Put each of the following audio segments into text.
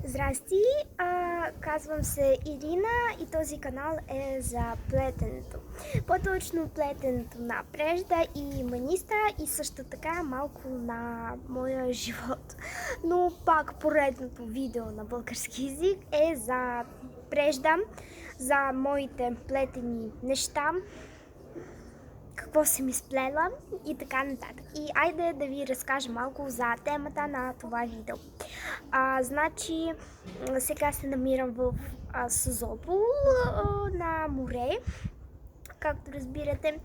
Здрасти, казвам се Ирина и този канал е за плетенето. По-точно плетенето на прежда и маниста и също така малко на моя живот. Но пак поредното видео на български език е за прежда, за моите плетени неща, какво съм изплела и така нататък. И айде да ви разкажа малко за темата на това видео. Значи, сега се намирам в Созопол на море, както разбирате.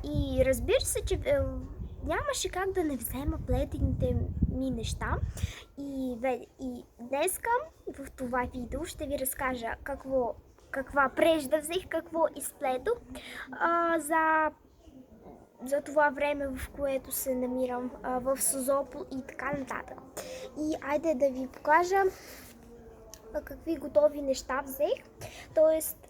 И разбира се, че нямаше как да не взема плетените ми неща. И днеска в това видео ще ви разкажа каква прежда взех, какво изплетох за това време, в което се намирам в Созопол и така нататък. И айде да ви покажа какви готови неща взех. Тоест,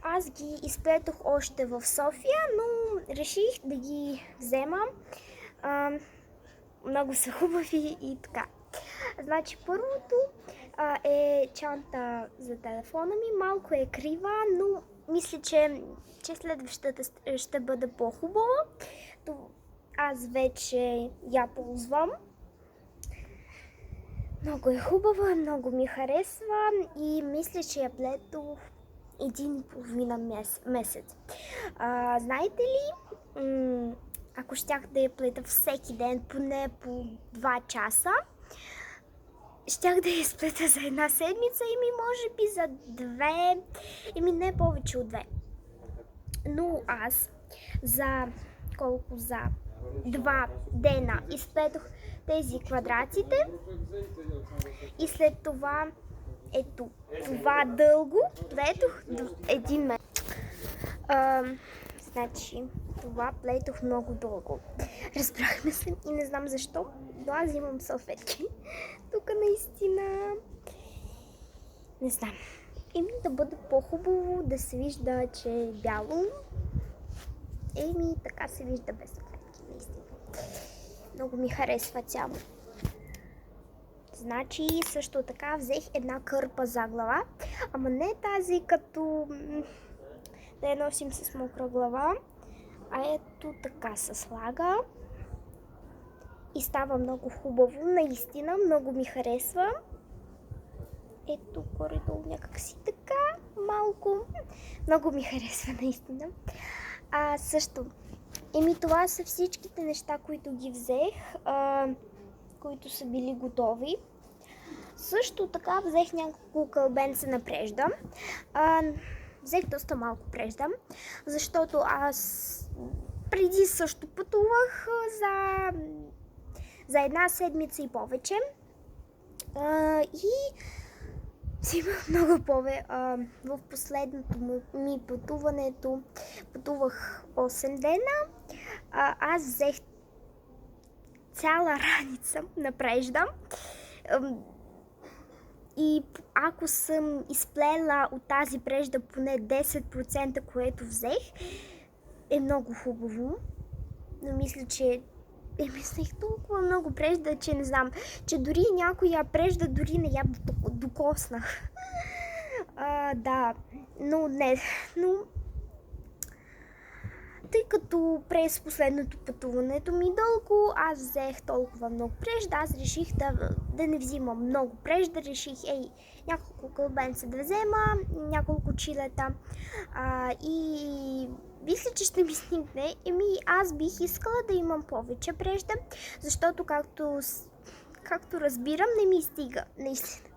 аз ги изплетох още в София, но реших да ги взема. Много са хубави и така. Значи първото е чанта за телефона ми. Малко е крива, но мисля, че следващата ще бъде по-хубава. Аз вече я ползвам. Много е хубава, много ми харесва и мисля, че я плетох 1,5 месец. Знаете ли, ако щях да я плета всеки ден, поне по 2 часа, щях да я изплета за 1 седмица и може би за 2, не повече от 2. Но аз за 2 дена изплетох тези квадратите и след това ето това дълго плетох 1 месец. Значи това плетох много дълго. Разбрахме се и не знам защо, но аз имам салфетки. Тук наистина не знам. Да бъде по-хубаво, да се вижда, че е бяло. Така се вижда без салфетки, наистина. Много ми харесва цяло. Значи също така взех една кърпа за глава, ама не тази като да я носим с мокра глава, а ето така се слага и става много хубаво, наистина много ми харесва. Ето горе-долу някакси така малко, много ми харесва наистина. Също, това са всичките неща, които ги взех, които са били готови. Също така взех няколко кълбенца на прежда. Взех доста малко прежда, защото аз преди също пътувах за 1 седмица и повече. И взимах много повече. В последното ми пътуването пътувах 8 дена. Аз взех цяла раница на прежда. И ако съм изплела от тази прежда поне 10%, което взех, е много хубаво. Но мисля, че взех толкова много прежда, че не знам, че дори някоя прежда дори не я докоснах. Да, но не. Тъй като през последното пътуването ми дълго, аз взех толкова много прежда, аз реших да не взимам много прежда, реших няколко кълбенца да взема, няколко чилета и мисля, че ще ми стигне. Аз бих искала да имам повече прежда, защото както разбирам, не ми стига, наистина.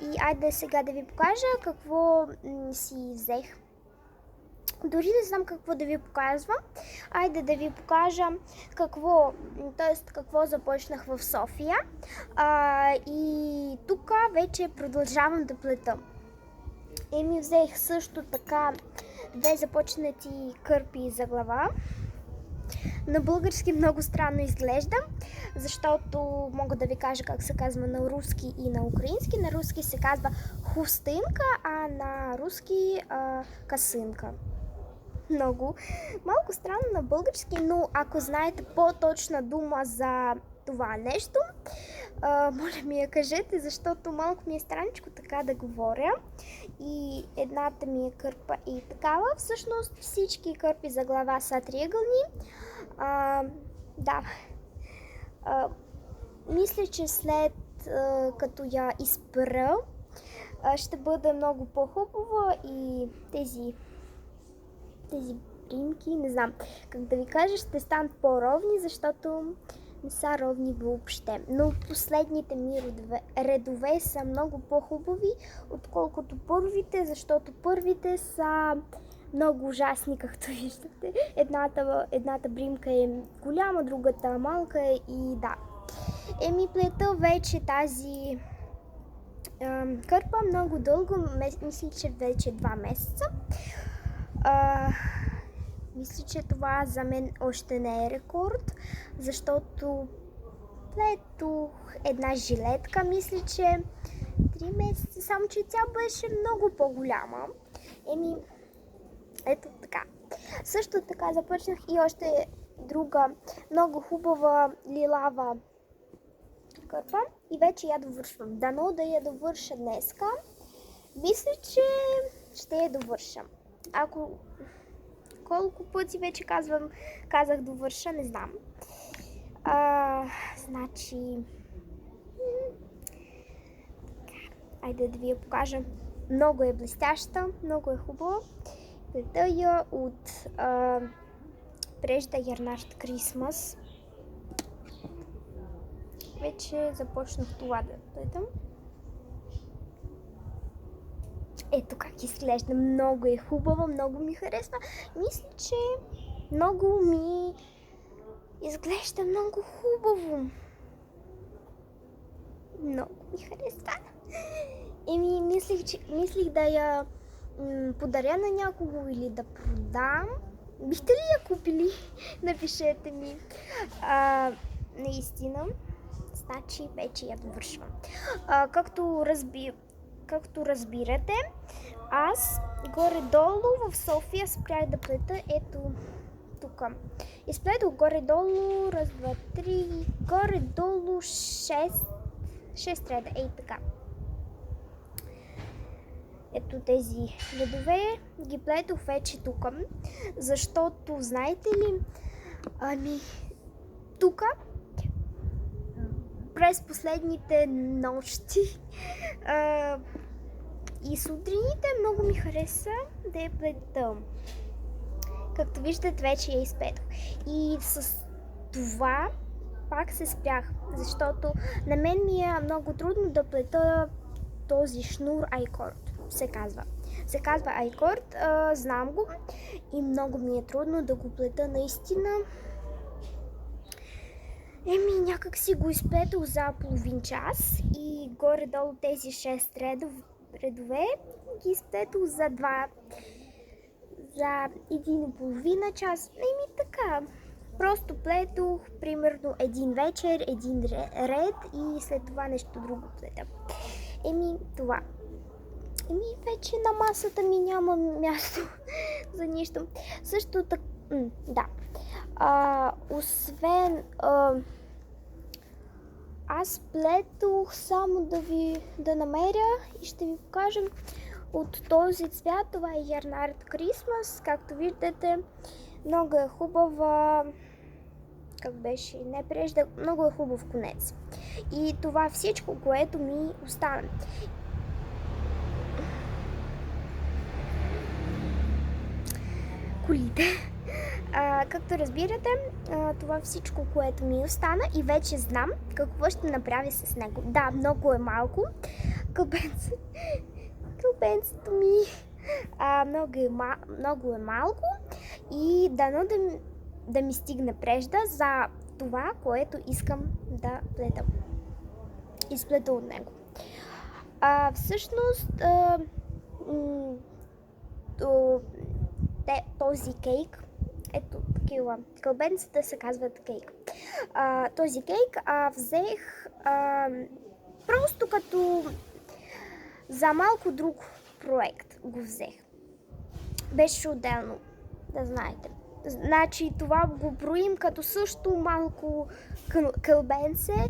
И айде сега да ви покажа какво си взех. Дори не знам какво да ви показвам. Айде да ви покажа какво започнах в София. И тук вече продължавам да плета. Взех също така 2 започнати кърпи за глава. На български много странно изглежда, защото мога да ви кажа как се казва на руски и на украински. На руски се казва хустинка, а на руски касинка. Малко странно на български, но ако знаете по-точна дума за това нещо, моля ми я кажете, защото малко ми е страничко така да говоря. И едната ми е кърпа и такава. Всъщност всички кърпи за глава са триъгълни. Да. Мисля, че след като я изпра, ще бъде много по-хубава и тези примки, не знам как да ви кажа, ще станат по-ровни, защото не са ровни въобще. Но последните ми редове са много по-хубави, отколкото първите, защото първите са много ужасни, както виждате. Едната бримка е голяма, другата малка и да. Плета вече тази кърпа много дълго, мисля, че вече 2 месеца. Мисля, че това за мен още не е рекорд, защото плетох една жилетка, мисля, че 3 месеца, само че тя беше много по-голяма. Ето така. Също така започнах и още друга много хубава лилава кърпа и вече я довършвам. Дано да я довърша днеска. Мисля, че ще я довърша. Колко пъти вече казах довърша, не знам. Значи... Айде да ви я покажа. Много е блестяща, много е хубава. Плета я от прежда Ярнард Крисмас. Вече започнах това да плетам. Ето как изглежда. Много е хубава, много ми харесва. Мисля, че много ми изглежда много хубаво. Много ми харесва. Мислих да я подаря на някого или да продам. Бихте ли я купили? Напишете ми. Наистина. Значи вече я довършвам. Както разбирате, аз горе-долу в София спрях да плета ето тук. Изплетох горе-долу, раз, два, три, горе-долу 6 реда, така. Ето тези редове ги плетох вече тук, защото, знаете ли, тук през последните нощи и сутрините много ми хареса да я плета. Както виждате, вече я изплетох. И с това пак се спрях, защото на мен ми е много трудно да плета този шнур айкорд. Се казва айкорд, знам го и много ми е трудно да го плета наистина. Някак си го изплетох за половин час и горе-долу тези 6 редове ги изплетох за 1,5 час. Така. Просто плетох примерно един вечер, един ред и след това нещо друго плета. Това. Вече на масата ми няма място за нищо. Също така, да. Освен аз плетох само да намеря и ще ви покажа от този цвят. Това е Ярнард Крисмас. Както виждате, много е хубава. Как беше? Не прежда. Много е хубав конец. И това всичко, което ми остана. Колите. Както разбирате, това всичко, което ми остана и вече знам какво ще направя с него. Да, много е малко. Кълбенцето ми много е малко и дано да ми стигне прежда за това, което искам да плета. Изплета от него. Всъщност, този кейк, ето такива кълбенцата се казват кейк. Този кейк взех просто като за малко друг проект го взех. Беше отделно, да знаете. Значи това го броим като също малко кълбенце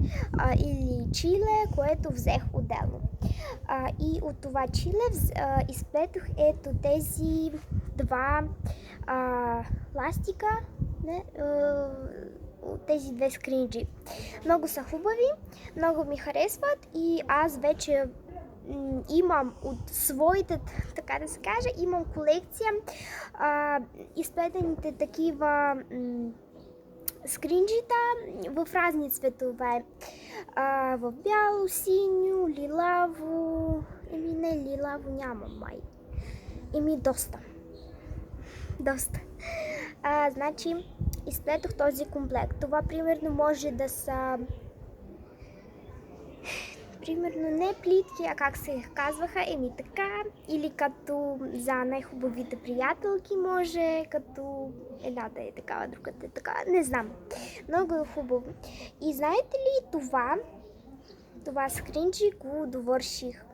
или чиле, което взех отделно. И от това чиле изплетох ето тези два ластика, тези две скринджи. Много са хубави, много ми харесват и аз вече имам от своите, така да се каже, имам колекция изплетените такива скринджита в разни цветове. В бяло, синьо, лилаво, не лилаво нямам май. Доста. Значи, изплетох този комплект. Това примерно може да са примерно не плитки, а как се казваха, така, или като за най-хубавите приятелки може, като едната е такава, другата е така, не знам. Много е хубаво. И знаете ли това скринджи го довърших.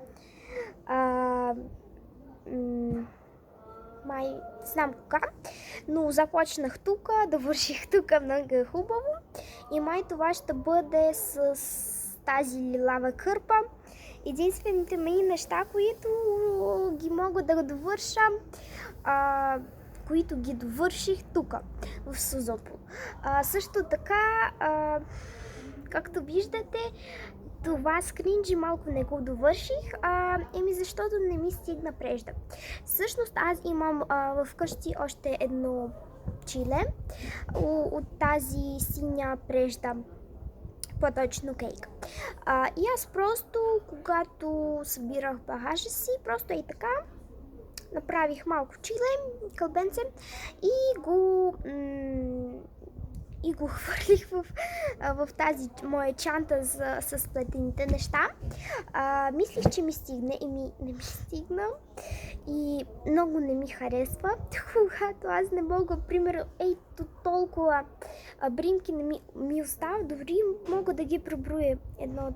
Май знам кога, но започнах тук, довърших тук, много е хубаво. И май това ще бъде с тази лилава кърпа. Единствените мои неща, които ги мога да довърша, които ги довърших тук, в Созопол. Също така, както виждате, това скринджи малко не го довърших, защото не ми стигна прежда. Всъщност аз имам вкъщи още едно чиле от тази синя прежда, по-точно кейк. И аз просто, когато събирах багажа си, просто и така, направих малко чиле, кълбенце и го хвърлих в тази моя чанта с плетените неща. Мислих, че ми стигне и не ми стигна. И много не ми харесва, когато аз не мога, примерно, толкова бримки не ми остава, дори мога да ги преброя. 1, 2,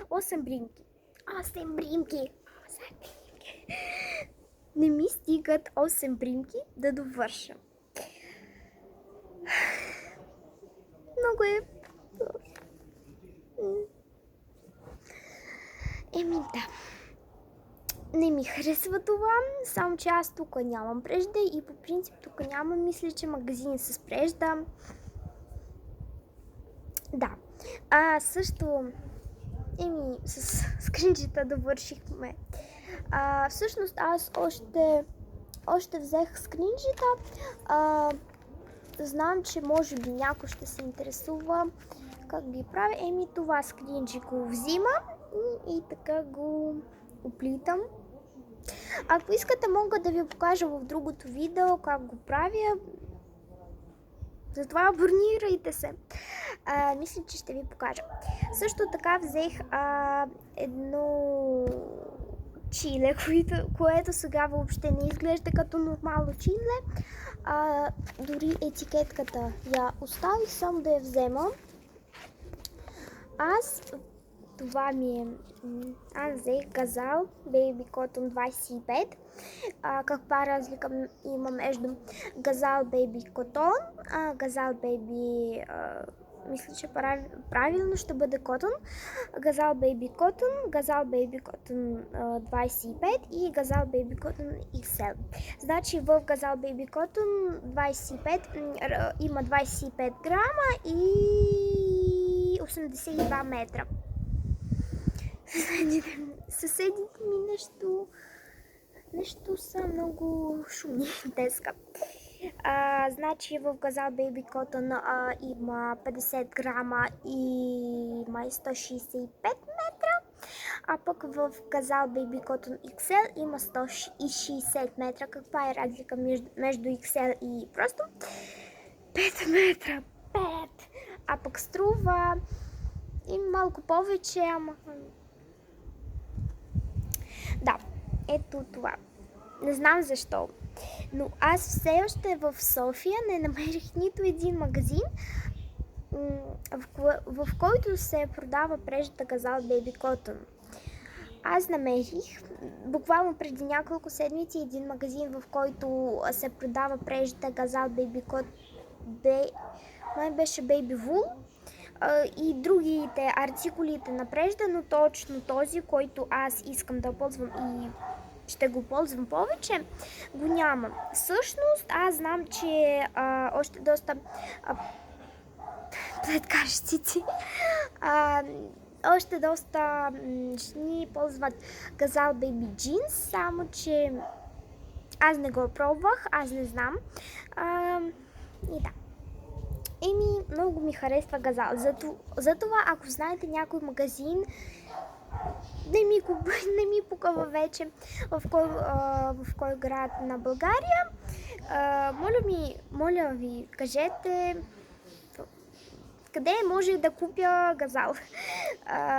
8 бримки. 8 бримки! Не ми стигат 8 бримки да довърша. Много е... да. Не ми харесва това, само че аз тук нямам прежда и по принцип тук нямам, мисля, че магазин с прежда. Да. Също с скринджита довършихме. Всъщност аз още взех скринджита. Знам, че може би някой ще се интересува как ги правя. Това скринджи го взима и така го оплитам. Ако искате, мога да ви покажа в другото видео как го правя. Затова абонирайте се. Мисля, че ще ви покажа. Също така взех едно чиле, което сега въобще не изглежда като нормално чиле. Дори етикетката я оставих, само да я взема. Аз взех Газал Baby Cotton 25. Каква разлика има между Газал Baby Cotton, Газал Baby, мисля, че правилно ще бъде Cotton, Газал Baby Cotton, Газал Baby Cotton 25 и Газал Baby Cotton XL. Значи в Газал Baby Cotton 25 има 25 грама и 82 метра. Съседите ми нещо са много шумни днеска. Значи в Газал Baby Cotton има 50 грама и май 165 метра, а пък в Газал Baby Cotton XL има 160 метра. Каква е разлика между XL и просто 5 метра? 5! А пък струва и малко повече, ама... Да, ето това. Не знам защо, но аз все още в София не намерих нито един магазин, в който се продава преждата Газал Baby Cotton. Аз намерих буквално преди няколко седмици един магазин, в който се продава прежда Газал Baby Cot, май беше Baby Wool и другите артикулите на прежда, но точно този, който аз искам да ползвам и ще го ползвам повече, го няма. Всъщност аз знам, че още доста плеткарщици още доста жени ползват Газал Baby Jeans, само че аз не го пробвах, аз не знам. И да. Много ми харесва Газал. Затова, ако знаете някой магазин, не ми пукава вече в кой град на България, моля ви, кажете къде може да купя Газал,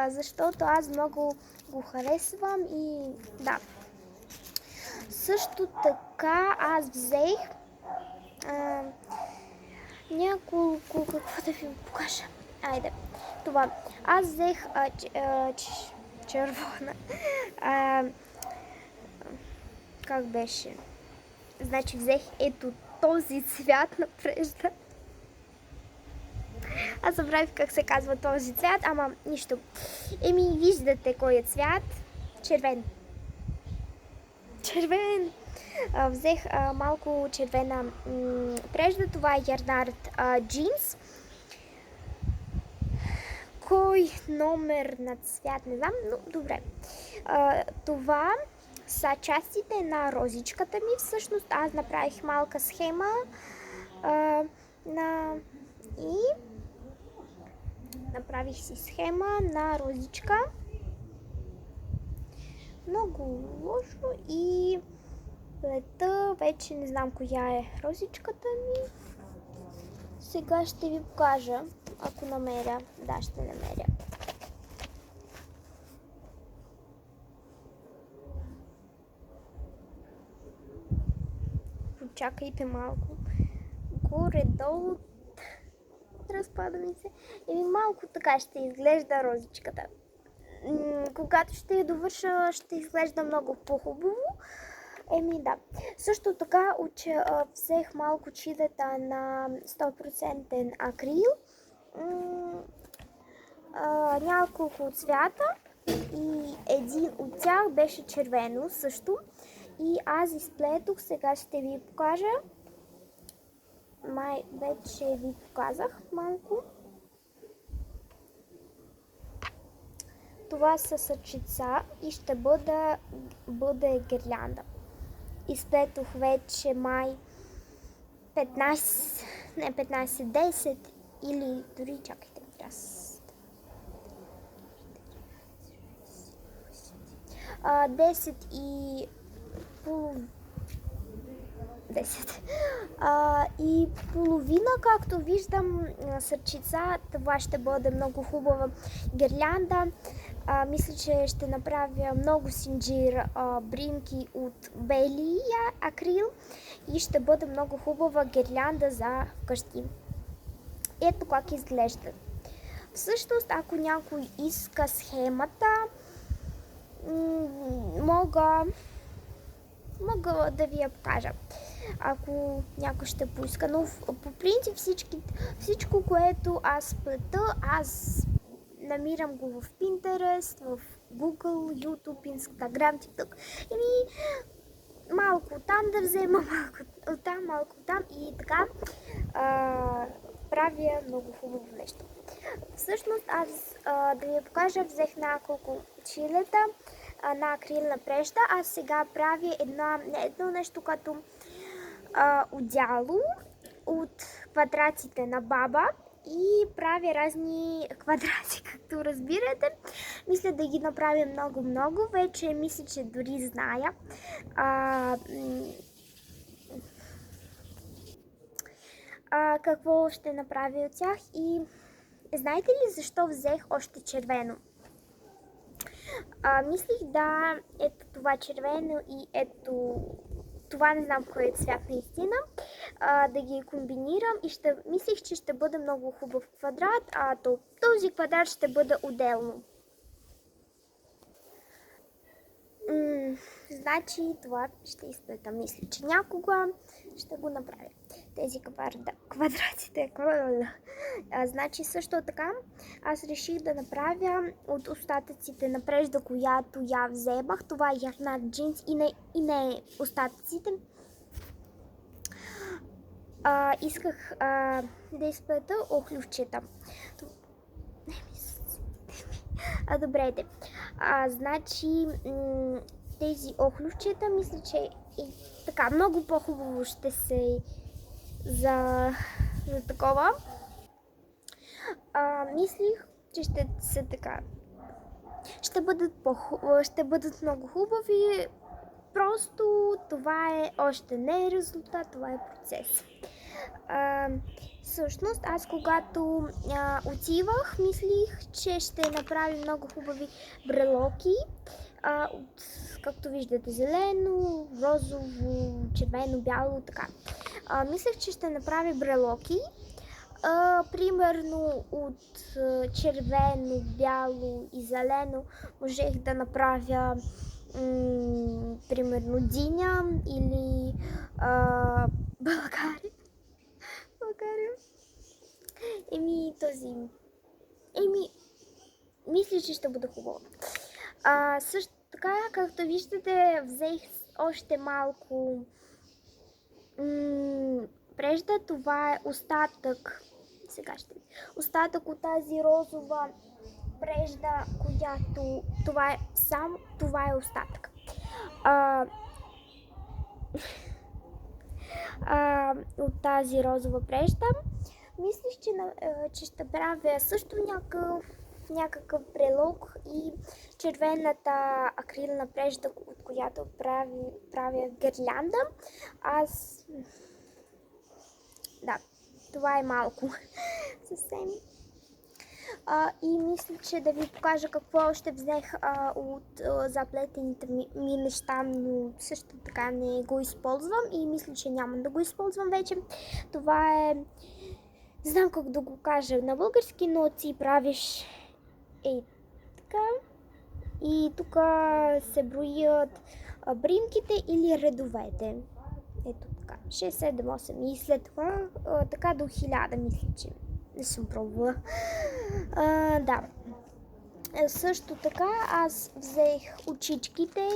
защото аз много го харесвам и да. Също така аз взех няколко, какво да ви покажа. Айде, това. Аз взех червона. Как беше? Значи взех ето този цвят на прежда. Аз забравих как се казва този цвят, ама нищо. Виждате кой е цвят. Червен. Червен! Взех малко червена прежда. Това е Ярнард джинс. Кой номер на цвят, не знам, но добре. Това са частите на розичката ми. Всъщност аз направих малка схема и направих си схема на розичка. Много лошо и плета, вече не знам коя е розичката ми. Сега ще ви покажа, ако намеря. Да, ще намеря. Почакайте малко. Горе-долу разпада ми се. Малко така ще изглежда розичката. Когато ще я довърша, ще изглежда много по-хубаво. Да. Също така взех малко чилета на 100% акрил. Няколко цвята и един от тях беше червено също. И аз изплетох, сега ще ви покажа. Май вече ви показах малко. Това са сърчица и ще бъде гирлянда. Изплетох вече май 10 или дори чакайте. 10 и половина, както виждам, сърчица. Това ще бъде много хубава гирлянда. Мисля, че ще направя много синджир бринки от белия акрил и ще бъде много хубава гирлянда за вкъщи. Ето как изглежда. Всъщност, ако някой иска схемата, мога да ви я покажа, ако някой ще поиска. Но по принцип всичко, което аз плета, аз намирам го в Pinterest, в Google, YouTube, Instagram, TikTok. Малко там да взема, малко там и така правя много хубаво нещо. Всъщност аз да ви покажа, взех няколко чилета на акрилна прежда. Аз сега правя едно нещо като одяло от квадратите на баба и правя разни квадрати, както разбирате. Мисля да ги направя много. Вече мисля, че дори зная. Какво ще направя от тях и знаете ли защо взех още червено? Мислих ето това червено и ето това, не знам кой е цвят наистина, да ги комбинирам и мислих, че ще бъде много хубав квадрат, този квадрат ще бъде отделно. Значи това ще изплета. Мисля, че някога ще го направя. Тези квадратите. Значи също така аз реших да направя от остатъците на прежда, която я вземах. Това е ярнат джинс и не остатъците. Исках да изплета охлювчета. Добре, значи тези охлювчета, мисля, че и така много по-хубаво ще се за такова. Мислих, че ще се така. Ще бъдат много хубави. Просто това е още не е резултат, това е процес. Всъщност, аз когато отивах, мислих, че ще направя много хубави брелоки. Както виждате, зелено, розово, червено, бяло, така. Мислех, че ще направя брелоки. Примерно от червено, бяло и зелено можех да направя примерно диня или България. Мисля, че ще бъде хубаво. Също така, както виждате, взех още малко прежда. Това е остатък. Сега ще ви. Остатък от тази розова прежда, която това е остатък. От тази розова прежда. Мислиш, че ще правя също някакъв брелок и червената акрилна прежда, от която правя гирлянда. Да, това е малко. Съвсем. И мисля, че да ви покажа какво още взех от заплетените ми неща, но също така не го използвам и мисля, че няма да го използвам вече. Това е... Не знам как да го кажа на български, но ти правиш така. И тук се броят бримките или редовете. Ето така. 6, 7, 8 и след това така до 1000, мисля, че не съм пробвала. Да. Също така аз взех очичките.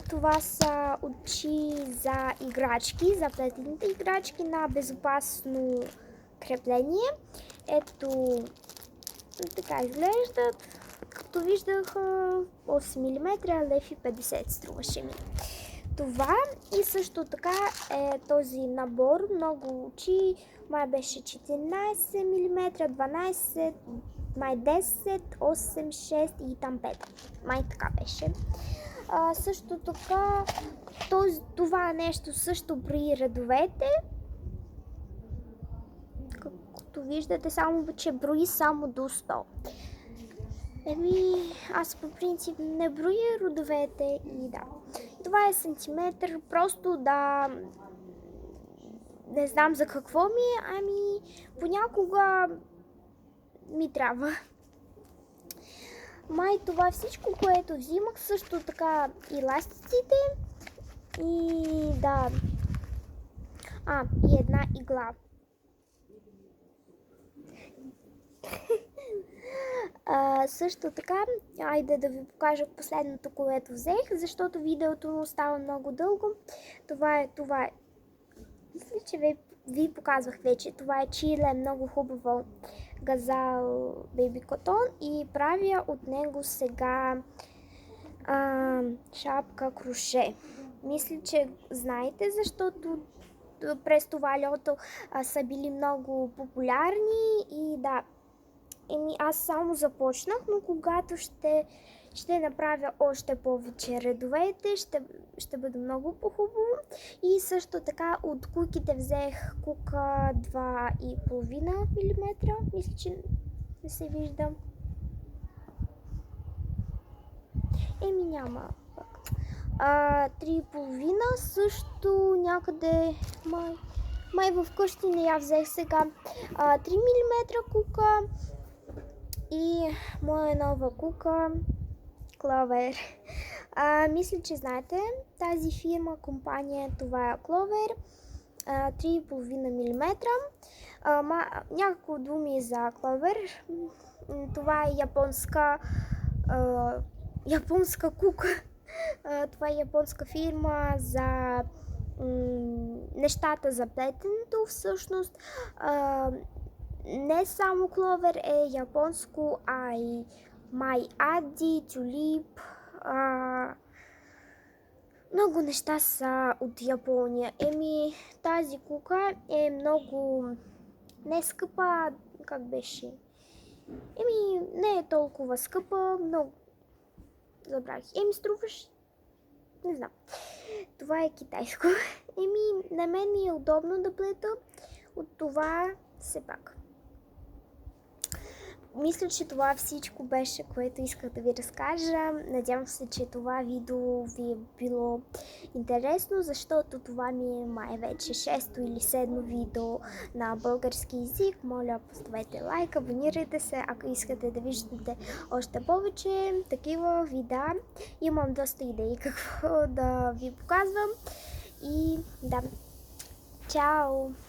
Това са очи за играчки, за плетените играчки на безопасно крепление. Ето така изглеждат. Както виждах, 8 мм, 1,50 струваше ми. Това и също така е този набор, много очи, май беше 14 мм, 12, май 10, 8, 6 и там 5. Май така беше. Също така, това нещо също при редовете. Както виждате, само че брои само до 100. Аз по принцип не броя родовете и да. Това е сантиметър, просто да... Не знам за какво ми, понякога ми трябва. Май това е всичко, което взимах, също така и ластиците и да. И една игла. Също така, айде да ви покажа последното, което взех, защото видеото става много дълго. Това е. Мисля, че ви показвах вече. Това е чиле, много хубаво газал бейби котон и правя от него сега шапка кроше. Мисля, че знаете, защото през това лято са били много популярни и да. Аз само започнах, но когато ще направя още повече редовете, ще бъде много по-хубаво. И също така от куките взех кука 2,5 мм. Мисля, че не се вижда. Няма. 3,5 също някъде май вкъщи не я взех сега. 3 мм кука. И моя нова кука Clover. Мисля, че знаете тази фирма, компания, това е Clover. 3,5 мм. Няколко думи за Clover. Това е японска кука. Това е японска фирма за нещата за плетенето. Всъщност не само Clover е японско, а и My Tulip. Много неща са от Япония. Тази кука е много не скъпа, как беше? Не е толкова скъпа, много забравих. Струваш? Не знам. Това е китайско. На мен ми е удобно да плета от това все пак. Мисля, че това всичко беше, което исках да ви разкажа. Надявам се, че това видео ви е било интересно, защото това ми е май вече 6-то или 7-то видео на български език. Моля, поставете лайк, абонирайте се, ако искате да виждате още повече такива видеа. Имам доста идеи какво да ви показвам. И да, чао!